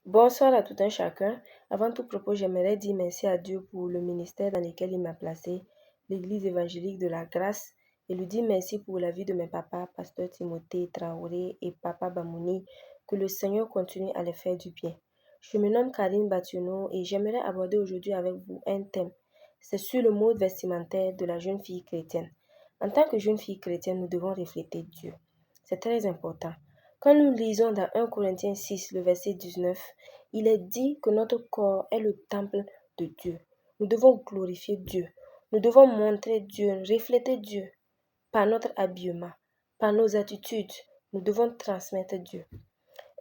Bonsoir à tout un chacun. Avant tout propos, j'aimerais dire merci à Dieu pour le ministère dans lequel il m'a placé, l'Église évangélique de la grâce, et lui dire merci pour la vie de mes papas, pasteur Timothée Traoré et papa Bamouni, que le Seigneur continue à les faire du bien. Je me nomme Karine Batuno et j'aimerais aborder aujourd'hui avec vous un thème. C'est sur le mode vestimentaire de la jeune fille chrétienne. En tant que jeune fille chrétienne, nous devons refléter Dieu. C'est très important. Quand nous lisons dans 1 Corinthiens 6, le verset 19, il est dit que notre corps est le temple de Dieu. Nous devons glorifier Dieu. Nous devons montrer Dieu, refléter Dieu par notre habillement, par nos attitudes. Nous devons transmettre Dieu.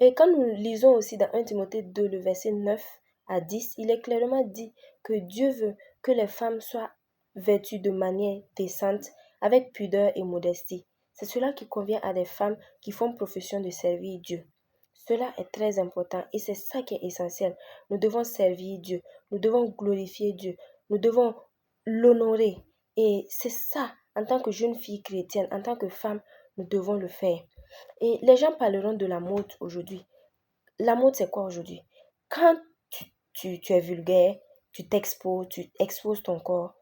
Et quand nous lisons aussi dans 1 Timothée 2, le verset 9 à 10, il est clairement dit que Dieu veut que les femmes soient vêtues de manière décente, avec pudeur et modestie. C'est cela qui convient à des femmes qui font profession de servir Dieu. Cela est très important et c'est ça qui est essentiel. Nous devons servir Dieu, nous devons glorifier Dieu, nous devons l'honorer. Et c'est ça, en tant que jeune fille chrétienne, en tant que femme, nous devons le faire. Et les gens parleront de la mode aujourd'hui. La mode, c'est quoi aujourd'hui? Quand tu es vulgaire, tu exposes ton corps,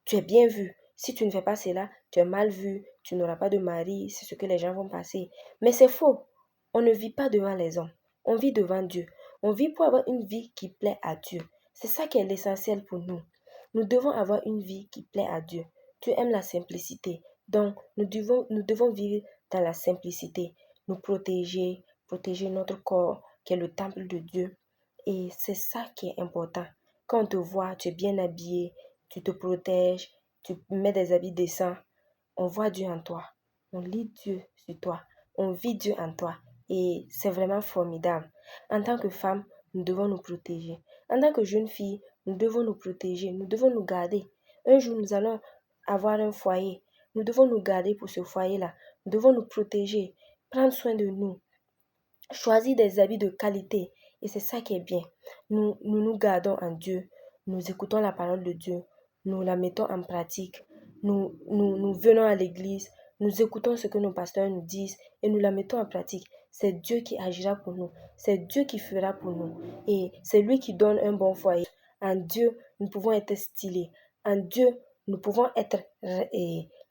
tu es bien vu. Si tu ne fais pas cela, tu es mal vu, tu n'auras pas de mari, c'est ce que les gens vont passer. Mais c'est faux. On ne vit pas devant les hommes. On vit devant Dieu. On vit pour avoir une vie qui plaît à Dieu. C'est ça qui est l'essentiel pour nous. Nous devons avoir une vie qui plaît à Dieu. Dieu aime la simplicité. Donc, nous devons vivre dans la simplicité. Nous protéger notre corps, qui est le temple de Dieu. Et c'est ça qui est important. Quand on te voit, tu es bien habillé, tu te protèges, tu mets des habits décents, on voit Dieu en toi. On lit Dieu sur toi. On vit Dieu en toi. Et c'est vraiment formidable. En tant que femme, nous devons nous protéger. En tant que jeune fille, nous devons nous protéger. Nous devons nous garder. Un jour, nous allons avoir un foyer. Nous devons nous garder pour ce foyer-là. Nous devons nous protéger, prendre soin de nous, choisir des habits de qualité. Et c'est ça qui est bien. Nous gardons en Dieu. Nous écoutons la parole de Dieu. Nous la mettons en pratique. Nous venons à l'église. Nous écoutons ce que nos pasteurs nous disent et nous la mettons en pratique. C'est Dieu qui agira pour nous. C'est Dieu qui fera pour nous. Et c'est lui qui donne un bon foyer. En Dieu, nous pouvons être stylés. En Dieu, nous pouvons être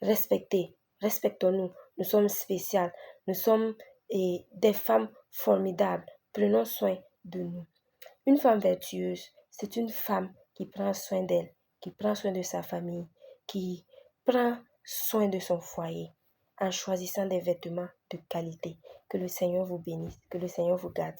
respectés. Respectons-nous. Nous sommes spéciales. Nous sommes des femmes formidables. Prenons soin de nous. Une femme vertueuse, c'est une femme qui prend soin d'elle, qui prend soin de sa famille, qui prend soin de son foyer en choisissant des vêtements de qualité. Que le Seigneur vous bénisse, que le Seigneur vous garde.